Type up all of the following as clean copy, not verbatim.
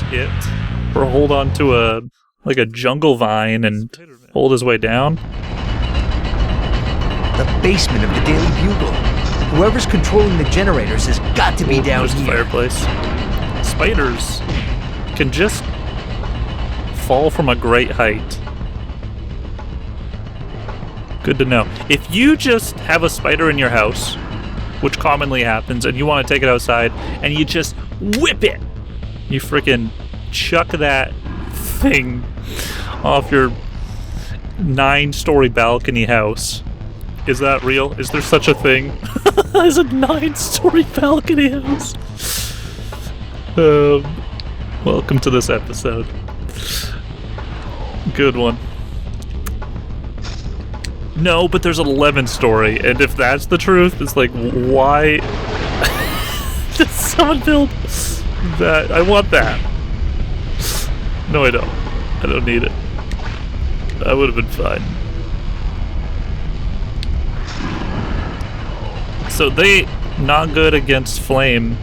press it or hold on to a jungle vine and hold his way down. The basement of the Daily Bugle. Whoever's controlling the generators has got to be down There's the here. fireplace. Spiders can just fall from a great height. Good to know. If you just have a spider in your house, which commonly happens, and you want to take it outside, and you just whip it, you freaking chuck that thing off your 9-story balcony house. Is that real? Is there such a thing? Is a 9-story balcony house? Welcome to this episode. Good one. No, but there's an 11-story, and if that's the truth, it's like, why did someone build that? I want that. No, I don't. I don't need it. I would have been fine. So they not good against flame,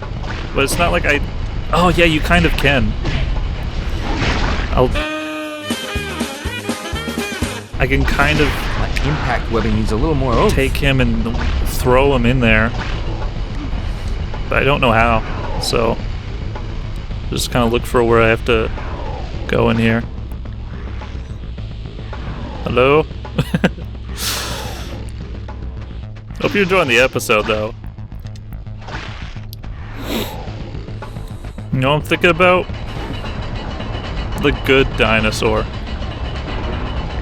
but it's not like I... Oh yeah, you kind of can. I can kind of... My impact webbing needs a little more oomph. Take him and throw him in there. But I don't know how, so... Just kind of look for where I have to go in here. Hello? Hope you're enjoying the episode, though. You know what I'm thinking about? The Good Dinosaur.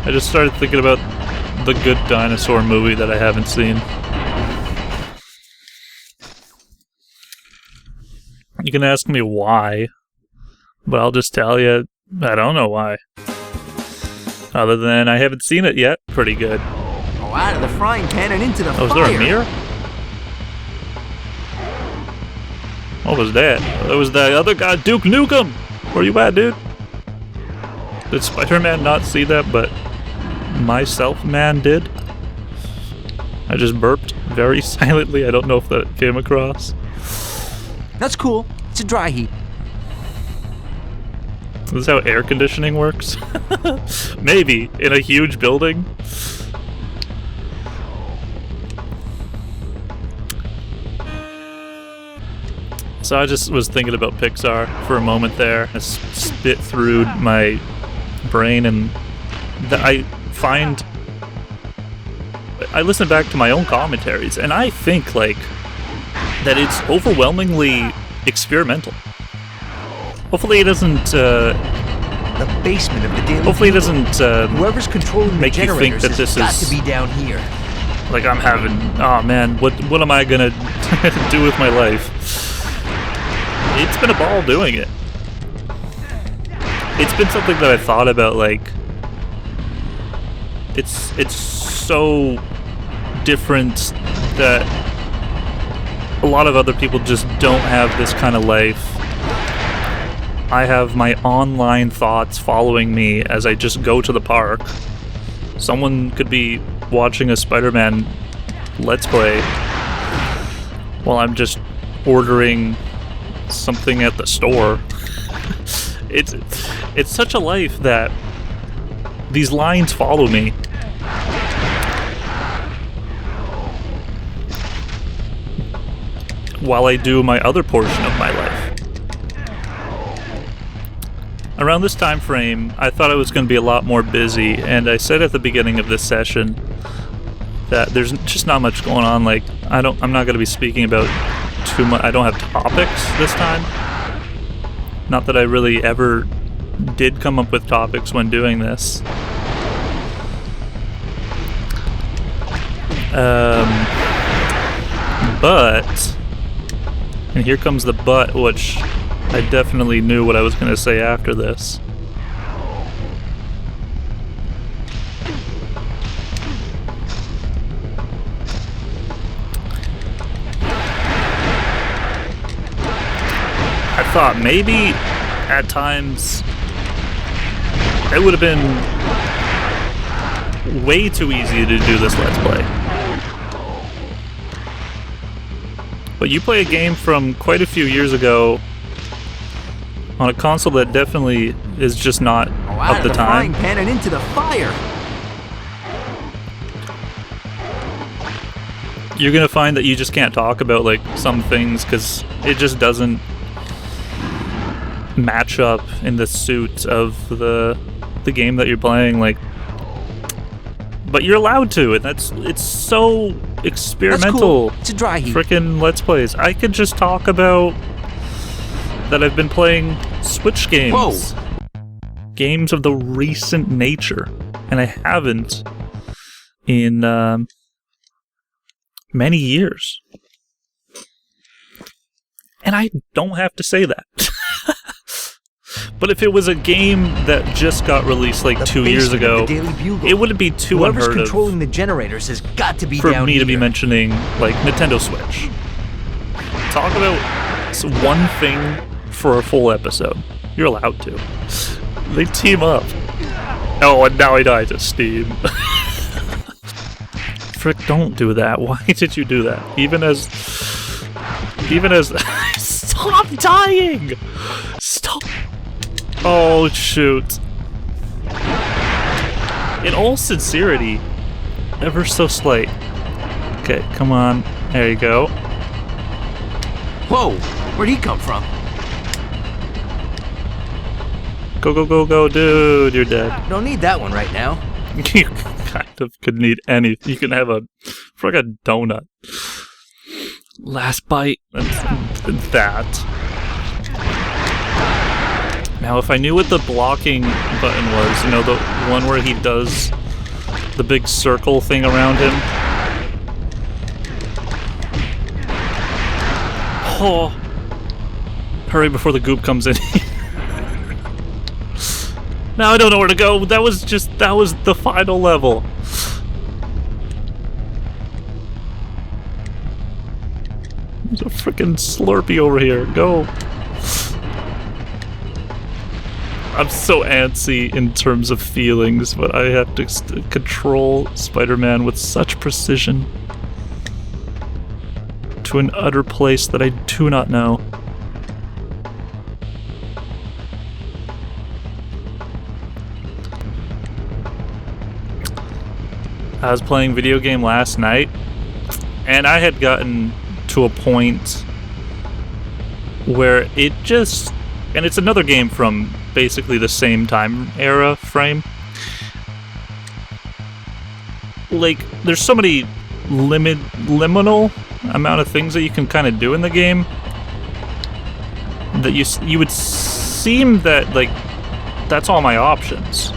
I just started thinking about the Good Dinosaur movie that I haven't seen. You can ask me why, but I'll just tell you, I don't know why. Other than I haven't seen it yet. Pretty good. Oh, out of the frying pan and into the fire. Oh, is there a mirror? What was that? That was the other guy, Duke Nukem! Where you at, dude? Did Spider-Man not see that, but myself-man did? I just burped very silently. I don't know if that came across. That's cool. It's a dry heat. Is this how air conditioning works? Maybe, in a huge building. So I just was thinking about Pixar for a moment there. I spit through my brain, and I listen back to my own commentaries, and I think that it's overwhelmingly experimental. Hopefully it doesn't the basement of the Daily hopefully it Bugle. doesn't Whoever's controlling make the you think generators that has this got is to be down here. like I'm having, oh man, what am I gonna do with my life? It's been a ball doing it. It's been something that I thought about, it's so different that a lot of other people just don't have this kind of life. I have my online thoughts following me as I just go to the park. Someone could be watching a Spider-Man Let's Play while I'm just ordering something at the store. It's such a life that these lines follow me. While I do my other portion of my life. Around this time frame, I thought I was going to be a lot more busy, and I said at the beginning of this session that there's just not much going on. I'm not going to be speaking about too much. I don't have topics this time. Not that I really ever did come up with topics when doing this. But, and here comes the but, which I definitely knew what I was going to say after this. I thought maybe at times it would have been way too easy to do this Let's Play. But you play a game from quite a few years ago on a console that definitely is just not Out of the frying time. pan and into the fire. You're gonna find that you just can't talk about like some things because it just doesn't match up in the suit of the game that you're playing. Like, but you're allowed to, and it's so experimental. That's cool. It's a dry heat. Frickin' Let's Plays. I could just talk about that I've been playing Switch games. Whoa. Games of the recent nature. And I haven't in many years. And I don't have to say that. But if it was a game that just got released like 2 years ago, it wouldn't be too Whoever's unheard controlling of the generators has got to be for down me here. to be mentioning like Nintendo Switch. Talk about one thing for a full episode. You're allowed to. They team up. Oh, and now I died to Steam. Frick, don't do that. Why did you do that? Even as stop dying! Stop. Oh, shoot. In all sincerity, ever so slight. Okay, come on. There you go. Whoa, where'd he come from? Go, go, go, go, dude, you're dead. Don't need that one right now. You kind of could need anything. You can have a friggin' donut. Last bite. And that. Now, if I knew what the blocking button was, you know, the one where he does the big circle thing around him. Oh. Hurry before the goop comes in. Now I don't know where to go. That was the final level. There's a freaking Slurpee over here. Go. I'm so antsy in terms of feelings, but I have to control Spider-Man with such precision to an utter place that I do not know. I was playing video game last night, and I had gotten to a point where it just... And it's another game from basically the same time era frame. Like, there's so many liminal amount of things that you can kind of do in the game that you would seem that, like, that's all my options.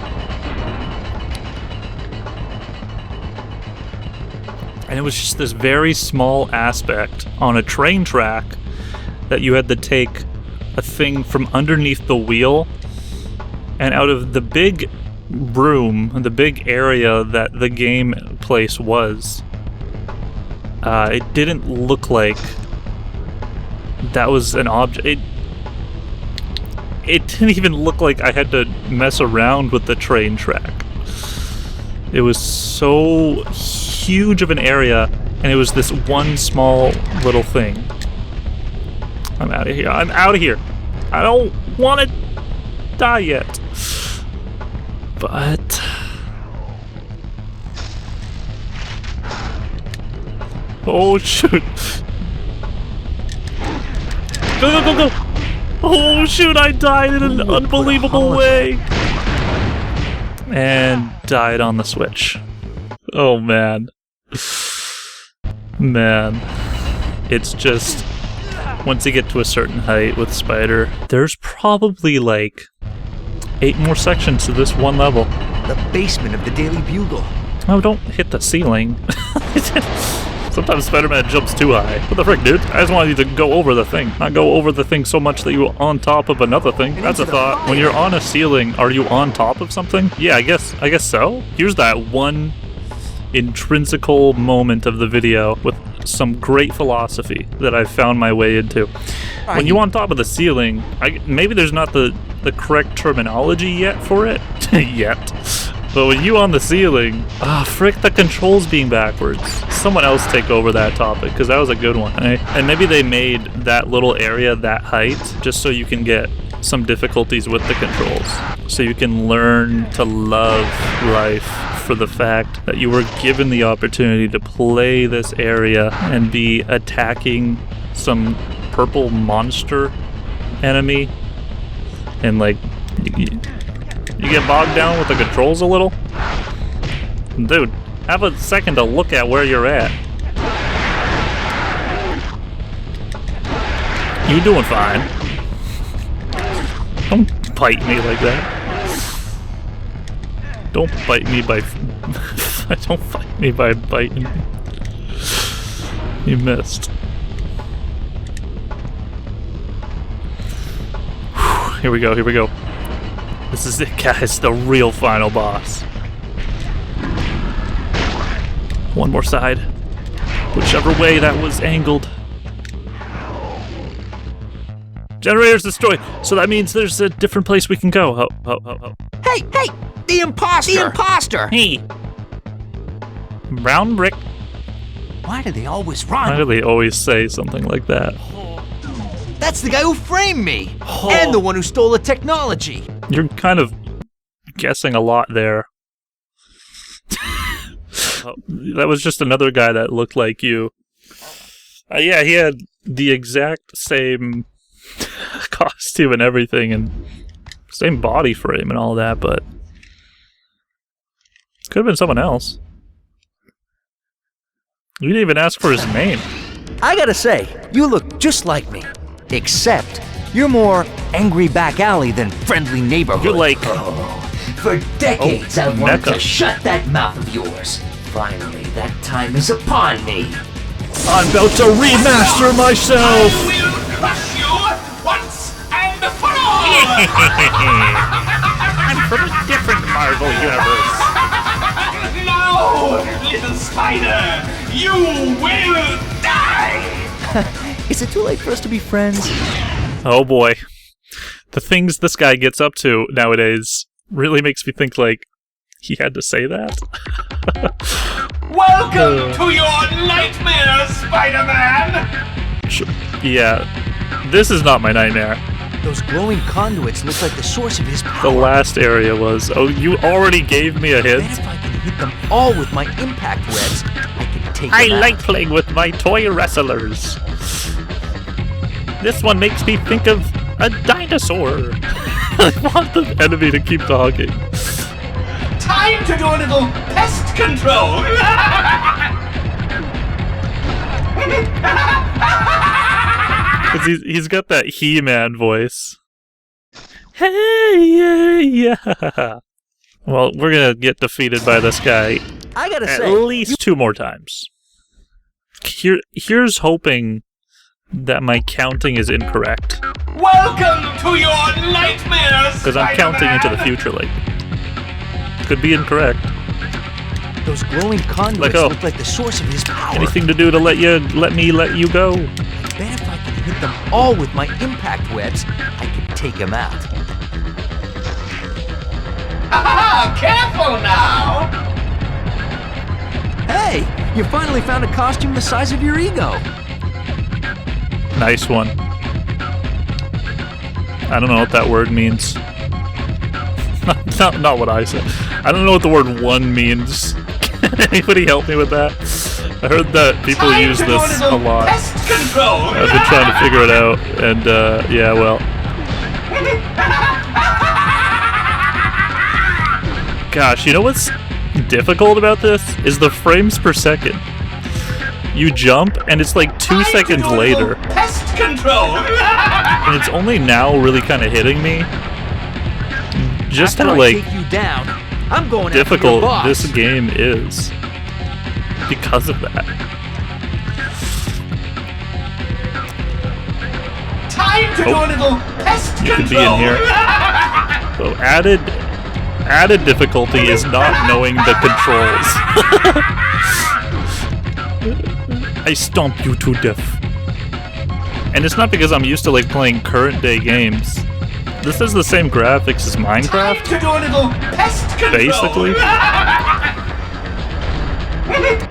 And it was just this very small aspect on a train track that you had to take a thing from underneath the wheel and out of the big room, the big area that the game place was. It didn't look like that was an object. It didn't even look like I had to mess around with the train track. It was so huge of an area, and it was this one small little thing. I'm out of here. I'm out of here. I don't want to die yet. But... oh, shoot. Go, go, go, go! Oh, shoot, I died in an unbelievable way! And died on the Switch. Oh, man. Man. It's just... once you get to a certain height with Spider, there's probably like 8 more sections to this one level. The basement of the Daily Bugle. Oh, don't hit the ceiling. Sometimes Spider-Man jumps too high. What the frick, dude? I just wanted you to go over the thing. Not go over the thing so much that you're on top of another thing. That's a thought. When you're on a ceiling, are you on top of something? Yeah, I guess so. Here's that one intrinsical moment of the video with some great philosophy that I've found my way into. When you're on top of the ceiling, maybe there's not the correct terminology yet for it. Yet. But when you on the ceiling, frick, the controls being backwards. Someone else take over that topic, because that was a good one. And maybe they made that little area that height just so you can get some difficulties with the controls, so you can learn to love life for the fact that you were given the opportunity to play this area and be attacking some purple monster enemy, and like you get bogged down with the controls a little. Dude, have a second to look at where you're at. You doing fine. Don't bite me like that. Don't bite me by... Don't fight me by biting me. You missed. Whew, here we go, here we go. This is it, guys. The real final boss. One more side. Whichever way that was angled. Generator's destroyed, so that means there's a different place we can go. Hey! The imposter! The imposter! Hey! Brown brick. Why do they always run? Why do they always say something like that? That's the guy who framed me! And the one who stole the technology! You're kind of guessing a lot there. That was just another guy that looked like you. Yeah, he had the exact same costume and everything, and same body frame and all that, but could have been someone else. You didn't even ask for his name. I gotta say, you look just like me. Except, you're more angry back alley than friendly neighborhood. You're like... For decades I've wanted Mecha. to shut that mouth of yours. Finally, that time is upon me. I'm about to remaster myself! I will crush you once and for all! I'm from a different Marvel universe. No, little spider! You will die! Is it too late for us to be friends? Oh boy. The things this guy gets up to nowadays really makes me think, like, he had to say that? Welcome to your nightmare, Spider-Man! Yeah, this is not my nightmare. Those glowing conduits look like the source of his power. The last area was... Oh, you already gave me a Bet hint? if I can hit them all with my impact webs, I can take I them out. like playing with my toy wrestlers. This one makes me think of a dinosaur. I want the enemy to keep talking. Time to do a little pest control! Because he's got that He-Man voice. Hey, yeah. Well, we're gonna get defeated by this guy I gotta at say, least 2 more times. Here's hoping that my counting is incorrect. Welcome to your nightmare, Because I'm counting into the future, like... Could be incorrect. those glowing conduits Let go. look like the source of his power. Anything to do to let me let you go? Bet if I can hit them all with my impact webs, I can take him out. Ah, careful now! Hey, you finally found a costume the size of your ego. Nice one. I don't know what that word means. not what I said. I don't know what the word one means. Can anybody help me with that? I heard that people Time use to do this little a lot. Pest control! I've been trying to figure it out, and yeah, well. Gosh, you know what's difficult about this? Is the frames per second. You jump, and it's like 2 seconds later. Pest control! And it's only now really kind of hitting me. Just After how, I like, take you down, I'm going difficult after your boss. this game is. Because of that. Time to do a little pest You control! could be in here. So added difficulty is not knowing the controls. I stomp you to death. And it's not because I'm used to like playing current day games. This is the same graphics as Time Minecraft, to do a little pest control! basically.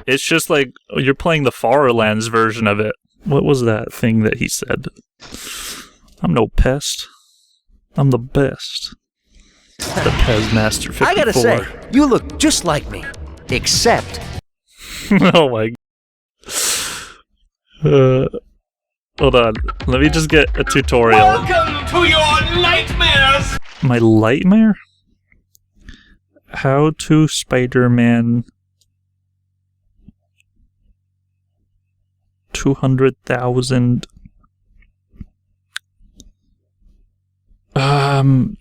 It's just like you're playing the Farlands version of it. What was that thing that he said? I'm no pest. I'm the best. The Pez Master 54. I gotta say, you look just like me. Except, Oh my. Hold on. Let me just get a tutorial. Welcome to your nightmares! My Lightmare? How to Spider-Man 200,000.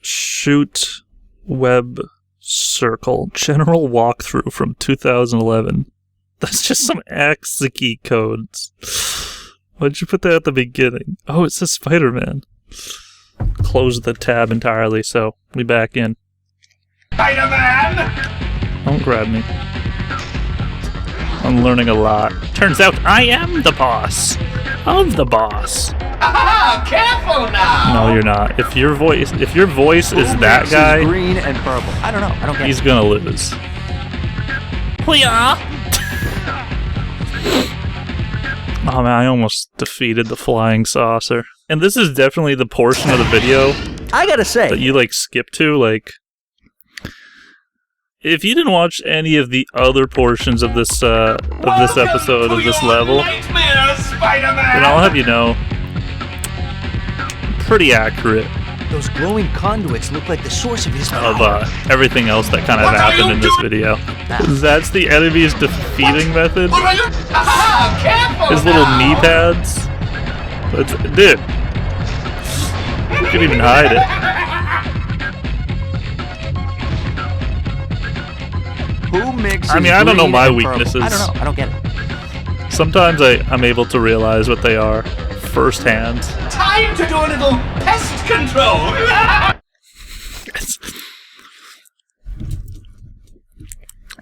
Shoot web circle. General walkthrough from 2011. That's just some ASCII codes. Why'd you put that at the beginning? Oh, it says Spider-Man. Close the tab entirely, so we back in. Spider-Man! Don't grab me. I'm learning a lot. Turns out I am the boss of the boss. Ah, careful now! No, you're not. If your voice is who that mixes guy, green and purple. I don't know. I don't get he's it. gonna lose. Oh man, I almost defeated the flying saucer. And this is definitely the portion of the video I gotta say, that you like skip to. Like, if you didn't watch any of the other portions of this episode of this level, Nightmares, Spider-Man! then I'll have you know, pretty accurate those glowing conduits look like the source of his of power. Everything else that kind of What are happened you in this video. That's the enemy's defeating method. What are you? Ah, careful His little now! knee pads. Dude, you can even hide it. Who mixes I mean, I don't know green my and purple? weaknesses. I don't know. I don't get it. Sometimes I'm able to realize what they are firsthand. Time to do a little pest control!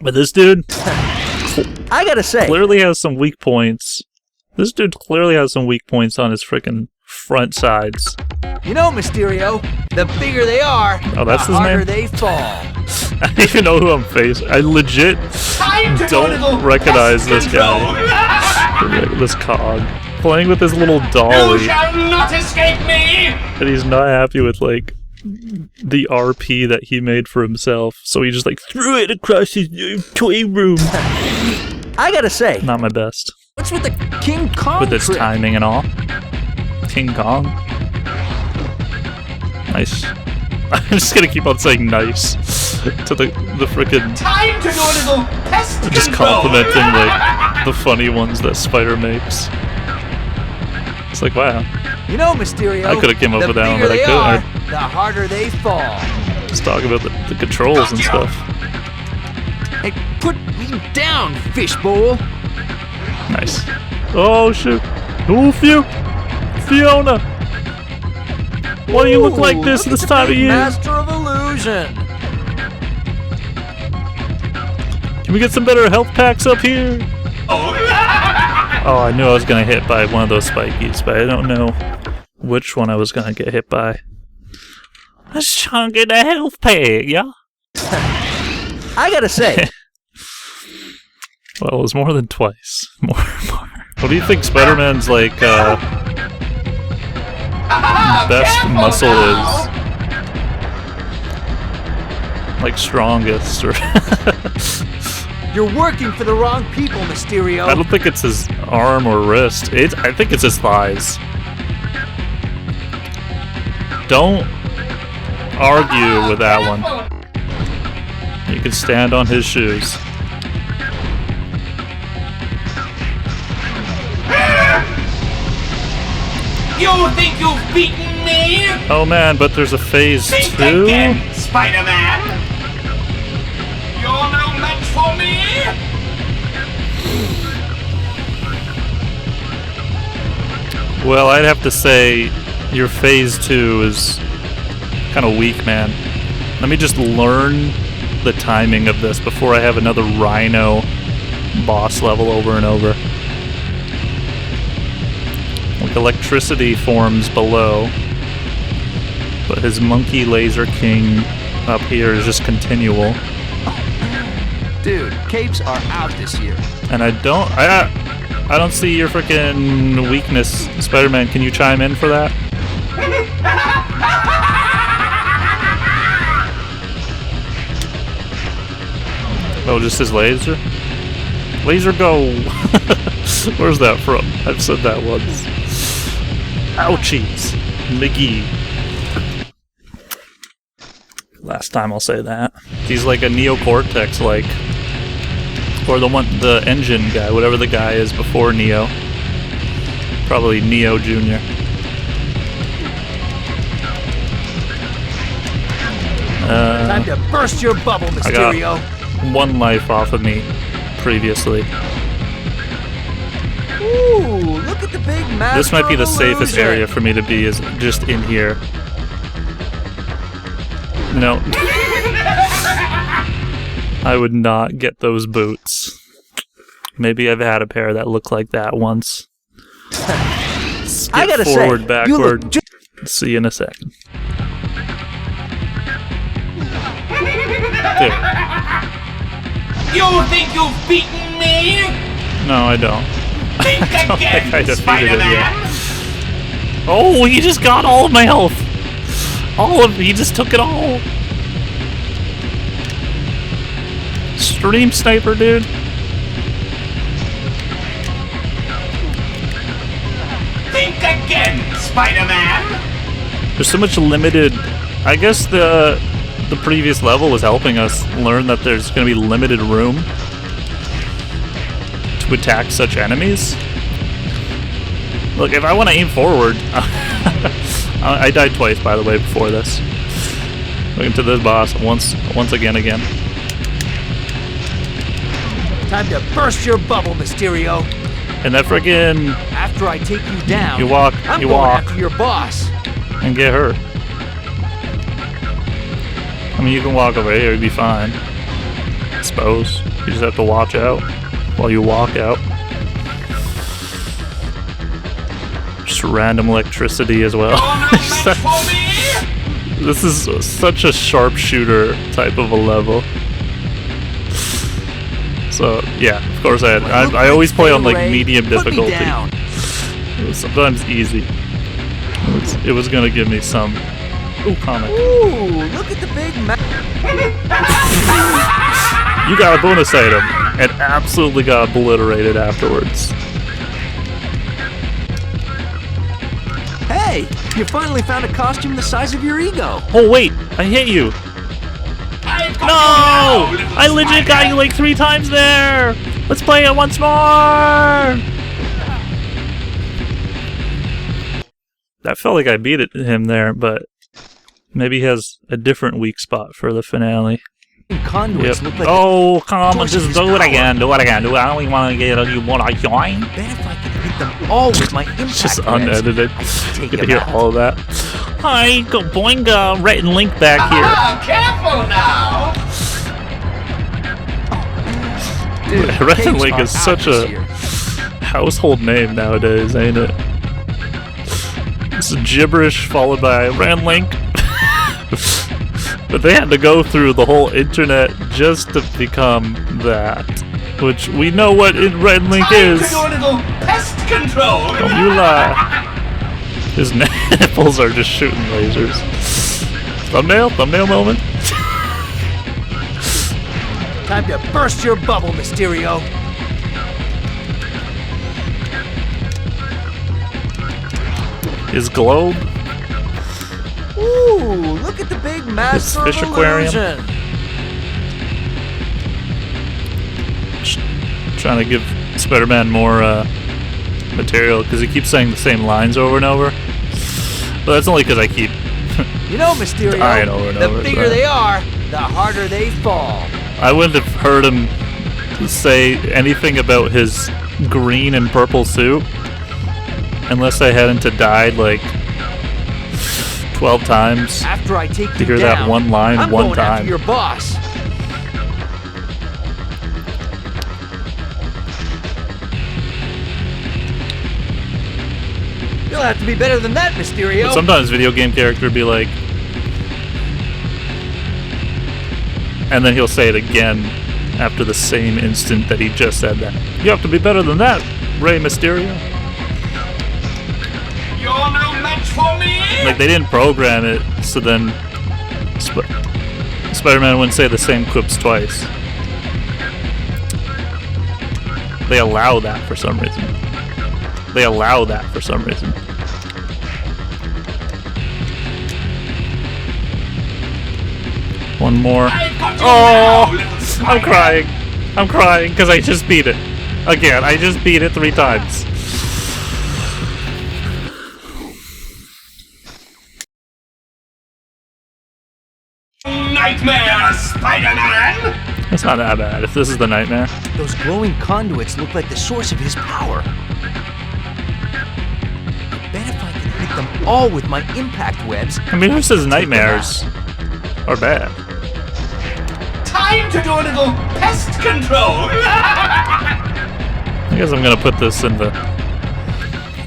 But this dude I gotta say, clearly has some weak points. This dude clearly has some weak points on his freaking front sides. you know, Mysterio, the bigger they are, Oh, that's the his harder name? they fall. I don't even know who I'm facing. I legit Time to do a little don't recognize pest this guy. control! This cog. Playing with his little You dolly. shall not escape me! And he's not happy with, like, the RP that he made for himself. So he just, like, threw it across his toy room. I gotta say, Not my best. what's with the King Kong With its trick? timing and all. King Kong. Nice. I'm just gonna keep on saying nice to the frickin' Time to do a little pest just control! complimenting, like, the funny ones that Spider makes. It's like, wow. You know, Mysterio, I coulda came up the with that one, bigger but I they couldn't. are, the harder they fall. Just talk about the controls and stuff. Hey, put me down, fishbowl. Nice. Oh, shoot. Oh, Fiona! Why do you look like this Ooh, this look at time the of year? Master of Illusion. Can we get some better health packs up here? Oh, I knew I was gonna hit by one of those spikies, but I don't know which one I was gonna get hit by. I was trying to get a health pack, yeah? I gotta say, Well, it was more than twice. More. What do you think Spider-Man's, like, best Careful muscle now! is? Like, strongest, or... you're working for the wrong people, Mysterio. I don't think it's his arm or wrist. I think it's his thighs. Don't argue with that one. You can stand on his shoes. You think you've beaten me? Oh man, but there's a phase Think 2? again, Spider-Man! You're no match for me! Well, I'd have to say your phase 2 is kind of weak, man. Let me just learn the timing of this before I have another Rhino boss level over and over. Like, electricity forms below, but his Monkey Laser King up here is just continual. Dude, capes are out this year. And I don't see your freaking weakness, Spider-Man. Can you chime in for that? Oh, just his laser? Laser go! Where's that from? I've said that once. Ouchies! McGee. Last time I'll say that. He's like a Neo-Cortex, like. Or the engine guy, whatever the guy is before Neo. Probably Neo Jr. Time to burst your bubble, Mysterio. I got 1 life off of me previously. Ooh, look at the big master. This might be the of safest illusion. area for me to be, is just in here. No. I would not get those boots. Maybe I've had a pair that looked like that once. I gotta forward, say, backward. See you in a second. There. You think you've beaten me? No, I don't. Think I don't again, think I defeated Spider-Man. it yet. Oh, he just got all of my health. He just took it all. Stream sniper, dude. Think again, Spider-Man. There's so much limited. I guess the previous level was helping us learn that there's going to be limited room to attack such enemies. Look, if I want to aim forward, I died twice, by the way, before this. Looking to this boss once again. Time to burst your bubble, Mysterio. And that friggin' After I take you down, you walk going after your boss. and get hurt. I mean, you can walk over here, you'd be fine. I suppose. You just have to watch out while you walk out. Just random electricity as well. This is such a sharpshooter type of a level. So yeah, of course I always play on like medium difficulty. Sometimes easy. It was gonna give me some comic. Ooh, look at the big You got a bonus item and absolutely got obliterated afterwards. Hey, you finally found a costume the size of your ego. Oh wait, I hit you. No! I legit got you like 3 times there! Let's play it once more! I felt like I beat him there, but maybe he has a different weak spot for the finale. Conduits look like Oh, come on, just do it again. I only want to get you want to join. bet if I could hit them all with my impact Just lens, unedited. I could take You can them hear out. all of that. Hi, go boinga, Rhett and Link back here. Ah, careful now. Dude, Rhett and capes Link are is out such this a year. household name nowadays, ain't it? It's gibberish followed by Rhett and Link. But they had to go through the whole internet just to become that. Which we know what Rhett and Link Time is. to do a little pest control. Don't you lie. His nipples are just shooting lasers. Thumbnail moment. Time to burst your bubble, Mysterio. His globe. Ooh, look at the big master fish of aquarium. illusion. Trying to give Spider-Man more material because he keeps saying the same lines over and over. But that's only because I keep You know, Mysterio, dying over and the over. bigger they are, the harder they fall. I wouldn't have heard him say anything about his green and purple suit unless I hadn't to died like 12 times After I take to you hear down, that one line I'm one going after time. your boss. You'll have to be better than that, Mysterio. But sometimes video game character be like, and then he'll say it again after the same instant that he just said that. You have to be better than that, Rey Mysterio. You're no match for me. Like they didn't program it, so then Spider-Man wouldn't say the same quips twice. They allow that for some reason. They allow that for some reason. One more. Oh! I'm crying. I'm crying because I just beat it. Again, I just beat it 3 times. Nightmare, Spider-Man! It's not that bad if this is the nightmare. Those glowing conduits look like the source of his power. I bet if I can hit them all with my impact webs... I mean, who says nightmares are bad? Time to do a little pest control! I guess I'm gonna put this in the...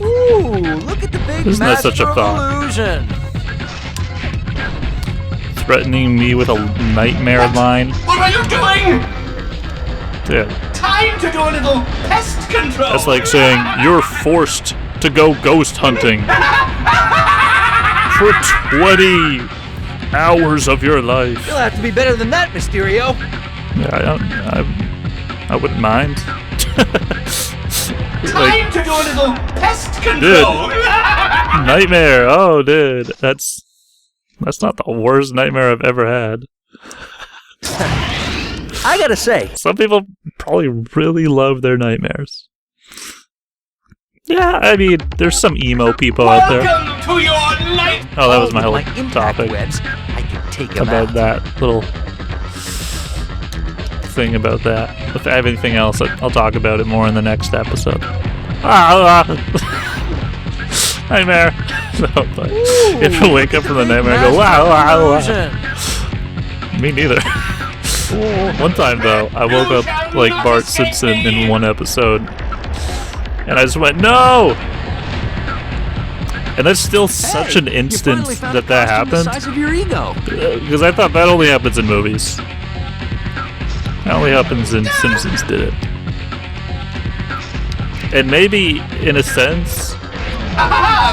Ooh, look at the big Isn't that master such a of thought? illusion. Threatening me with a nightmare line. What are you doing? Dude, Time to do a little pest control! that's like saying you're forced to go ghost hunting for 20 hours of your life. You'll have to be better than that, Mysterio. Yeah, I wouldn't mind. Time to do a little pest control! Nightmare. Oh, dude, that's not the worst nightmare I've ever had. I gotta say, Some people probably really love their nightmares. Yeah, I mean, there's some emo people out there. Welcome to your night! Oh, that was my whole with impact topic webs, I can take them about out. that little thing about that. If I have anything else, I'll talk about it more in the next episode. Nightmare. So, but if you wake up from the nightmare and go, wow, wow, wow. Me neither. One time, though, I woke up like Bart Simpson in one episode, and I just went, no! And that's still such an instant that happened. The size of your ego. Because I thought that only happens in movies. That only happens in Simpsons did it. And maybe, in a sense,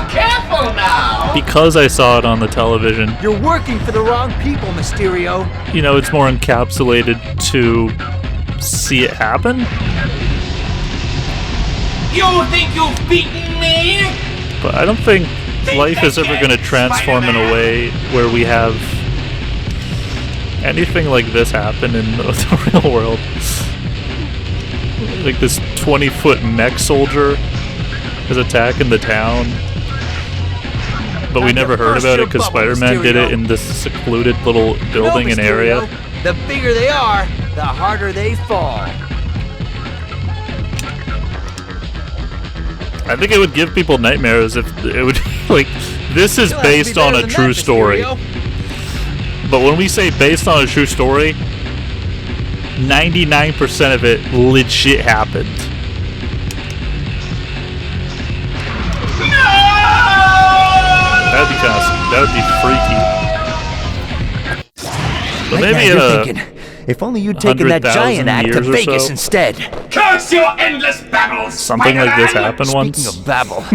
Careful now! because I saw it on the television, You're working for the wrong people, Mysterio. you know, it's more encapsulated to see it happen. You think you've beaten me? But I don't think life is ever going to transform in a way where we have anything like this happen in the real world. Like this 20-foot mech soldier is attacking the town. But we never heard about it because Spider-Man did it in this secluded little building and area. The bigger they are, the harder they fall. I think it would give people nightmares if it would like this is You'll have to based be on better a than true that, story. Mysterio. But when we say based on a true story, 99% of it legit happened. That would be freaky. But Right maybe now you're thinking, if only you'd taken that 100,000 giant act to years or Vegas so. instead. Curse your endless babble, something like this Spider-Man! happened Speaking once. of babble,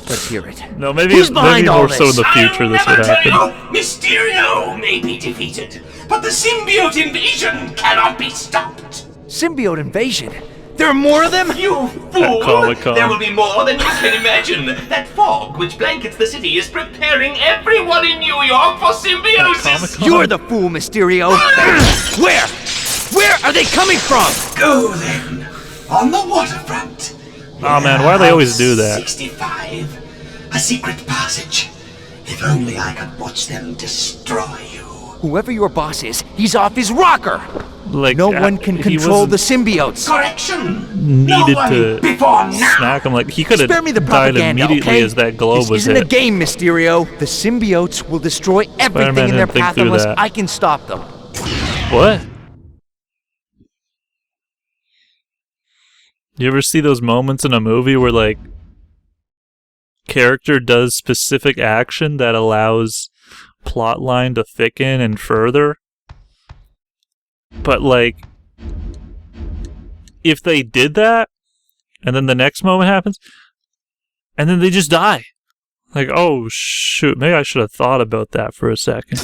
let's hear it. No, maybe Who's behind all more so in this? the future this I'll would never tell happen. you, Mysterio may be defeated, but the symbiote invasion cannot be stopped. Symbiote invasion? There are more of them? You fool! Comic-Con. There will be more than you can imagine. That fog which blankets the city is preparing everyone in New York for symbiosis. Comic-Con? You're the fool, Mysterio. Where? Where are they coming from? Go then, on the waterfront. Oh man, why do they always do that? 65, a secret passage. If only I could watch them destroy you. Whoever your boss is, he's off his rocker. Like No one can he control the wasn't symbiotes. Correction. needed no one to before now. smack him. Like he could have Spare me the died propaganda, immediately okay? as that globe this was isn't hit. a game, Mysterio. The symbiotes will destroy everything Spider-Man in their didn't think path through unless that. I can stop them. What? You ever see those moments in a movie where like character does specific action that allows plot line to thicken and further? But like if they did that and then the next moment happens and then they just die. Like, oh shoot, maybe I should have thought about that for a second.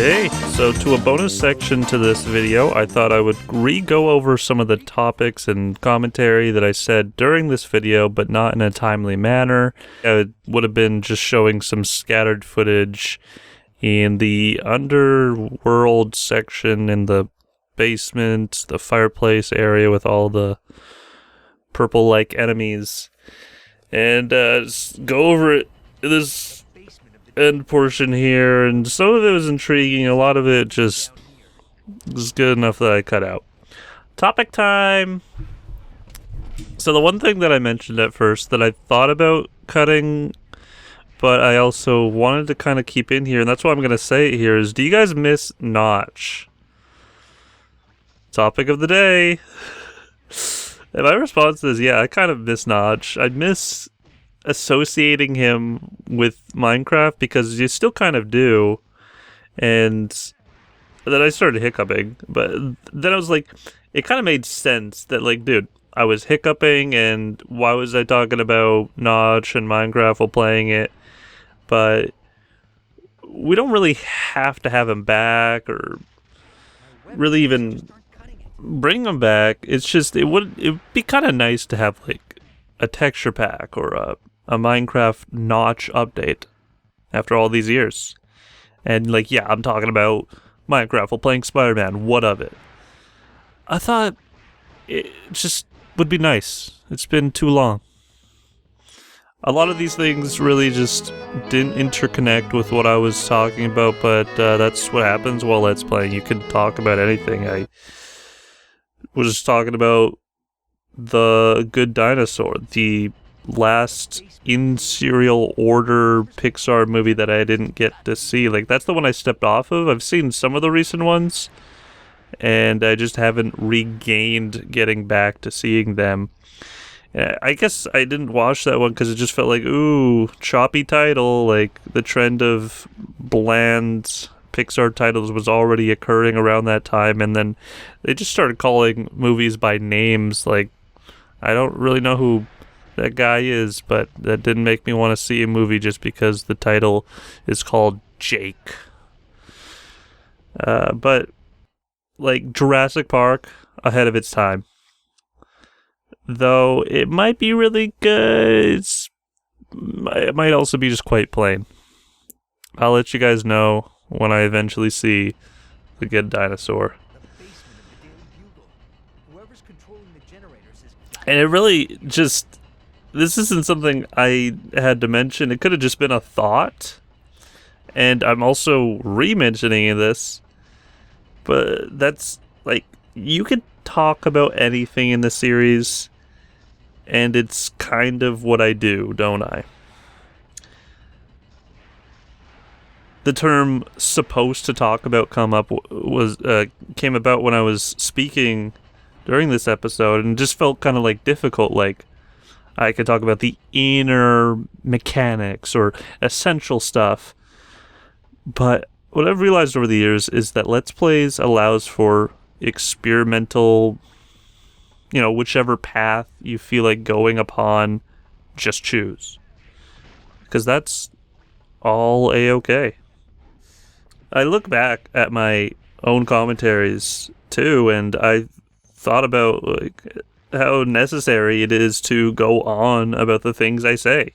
Hey, so to a bonus section to this video, I thought I would re-go over some of the topics and commentary that I said during this video, but not in a timely manner. It would have been just showing some scattered footage in the underworld section in the basement, the fireplace area with all the purple-like enemies, and just go over it. This end portion here, and some of it was intriguing, a lot of it just was good enough that I cut out. Topic time! So the one thing that I mentioned at first that I thought about cutting, but I also wanted to kind of keep in here, and that's why I'm going to say it here, is do you guys miss Notch? Topic of the day! And my response is, yeah, I kind of miss Notch. I miss associating him with Minecraft because you still kind of do, and then I started hiccuping, but then I was like, it kind of made sense that, like, dude, I was hiccuping, and why was I talking about Notch and Minecraft while playing it? But we don't really have to have him back or really even bring him back. It's just it'd be kind of nice to have like a texture pack or a Minecraft Notch update after all these years. And like, yeah, I'm talking about Minecraft while playing Spider-Man. What of it? I thought it just would be nice. It's been too long. A lot of these things really just didn't interconnect with what I was talking about, but that's what happens while Let's Playing. You can talk about anything. I was just talking about The Good Dinosaur, the last in serial order Pixar movie that I didn't get to see. Like, that's the one I stepped off of. I've seen some of the recent ones, and I just haven't regained getting back to seeing them. I guess I didn't watch that one because it just felt like, ooh, choppy title. Like, the trend of bland Pixar titles was already occurring around that time, and then they just started calling movies by names. Like, I don't really know who that guy is, but that didn't make me want to see a movie just because the title is called Jake. But, like, Jurassic Park, ahead of its time. Though it might be really good, it might also be just quite plain. I'll let you guys know when I eventually see The Good Dinosaur. And it really just, this isn't something I had to mention. It could have just been a thought. And I'm also re-mentioning this. But that's, like, you could talk about anything in the series, and it's kind of what I do, don't I? The term "supposed to talk about" came about when I was speaking during this episode, and just felt kind of like difficult. Like, I could talk about the inner mechanics or essential stuff, but what I've realized over the years is that Let's Plays allows for experimental, whichever path you feel like going upon, just choose. Because that's all A-okay. I look back at my own commentaries too, and I thought about like how necessary it is to go on about the things I say.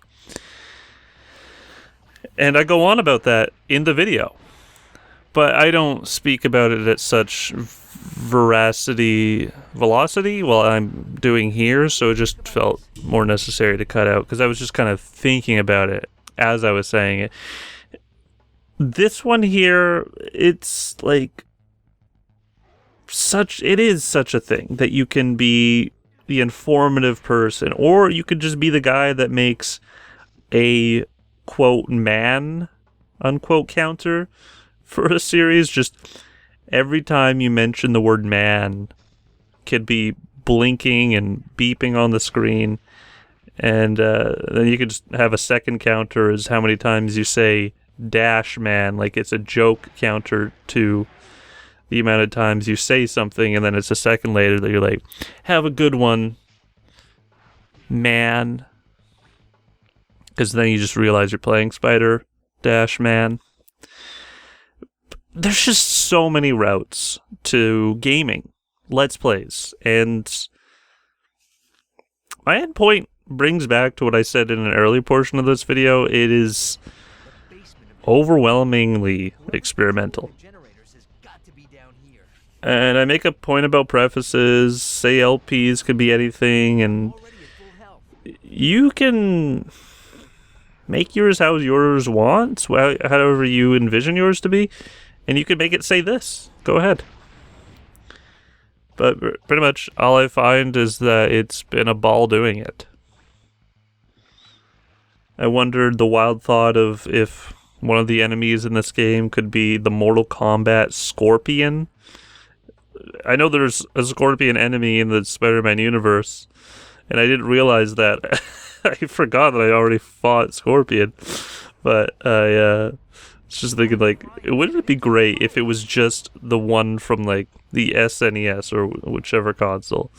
And I go on about that in the video. But I don't speak about it at such velocity while I'm doing here, so it just felt more necessary to cut out because I was just kind of thinking about it as I was saying it. This one here, it's like it is such a thing that you can be the informative person, or you could just be the guy that makes a quote man unquote counter for a series. Just every time you mention the word man, could be blinking and beeping on the screen, and then you could just have a second counter as how many times you say dash man, like it's a joke counter to the amount of times you say something, and then it's a second later that you're like, have a good one, man, because then you just realize you're playing Spider Dash Man. there's just so many routes to gaming, Let's Plays, and my endpoint brings back to what I said in an early portion of this video. It is overwhelmingly experimental. And I make a point about prefaces, say LPs could be anything, and you can make yours how yours wants, however you envision yours to be, and you can make it say this. Go ahead. But pretty much all I find is that it's been a ball doing it. I wondered the wild thought of if one of the enemies in this game could be the Mortal Kombat Scorpion. I know there's a Scorpion enemy in the Spider-Man universe, and I didn't realize that. I forgot that I already fought Scorpion, but I was just thinking, like, wouldn't it be great if it was just the one from, like, the SNES or whichever console?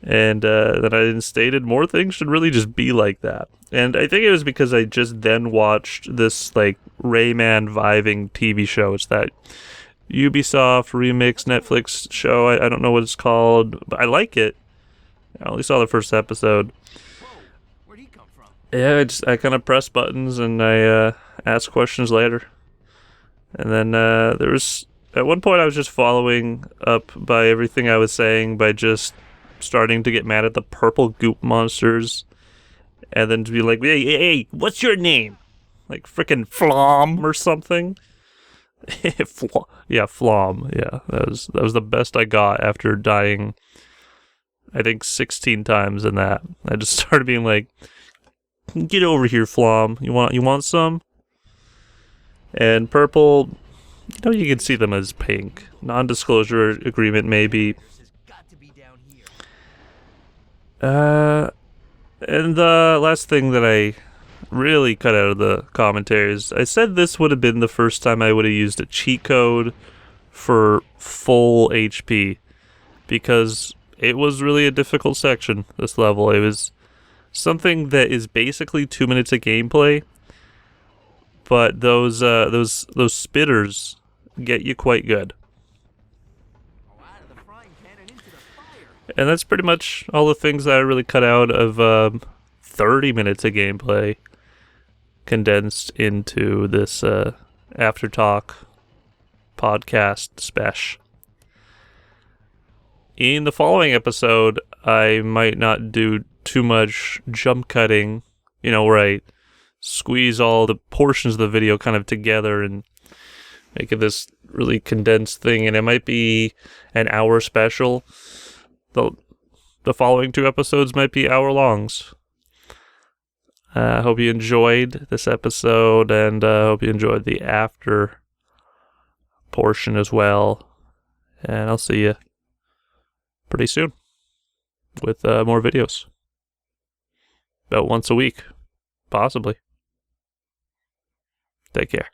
And then I stated more things should really just be like that. And I think it was because I just then watched this, like, Rayman Viving TV show. It's that Ubisoft remix Netflix show. I don't know what it's called, but I like it. I only saw the first episode. Where'd he come from? Yeah, I kind of press buttons and I ask questions later. And then there was, at one point I was just following up by everything I was saying by just starting to get mad at the purple goop monsters. And then to be like, hey, what's your name? Like frickin' Flom or something. Yeah, Flom. Yeah, that was the best I got after dying, I think 16 times in that. I just started being like, get over here, Flom. You want some? And purple, you can see them as pink. Non-disclosure agreement, maybe. And the last thing that I really cut out of the commentaries, I said this would have been the first time I would have used a cheat code for full HP, because it was really a difficult section, this level. It was something that is basically 2 minutes of gameplay, but those spitters get you quite good. And that's pretty much all the things that I really cut out of 30 minutes of gameplay condensed into this After Talk podcast special. In the following episode, I might not do too much jump cutting, where I squeeze all the portions of the video kind of together and make it this really condensed thing, and it might be an hour special. The following 2 episodes might be hour-longs. I hope you enjoyed this episode, and I hope you enjoyed the after portion as well. And I'll see you pretty soon with more videos. About once a week, possibly. Take care.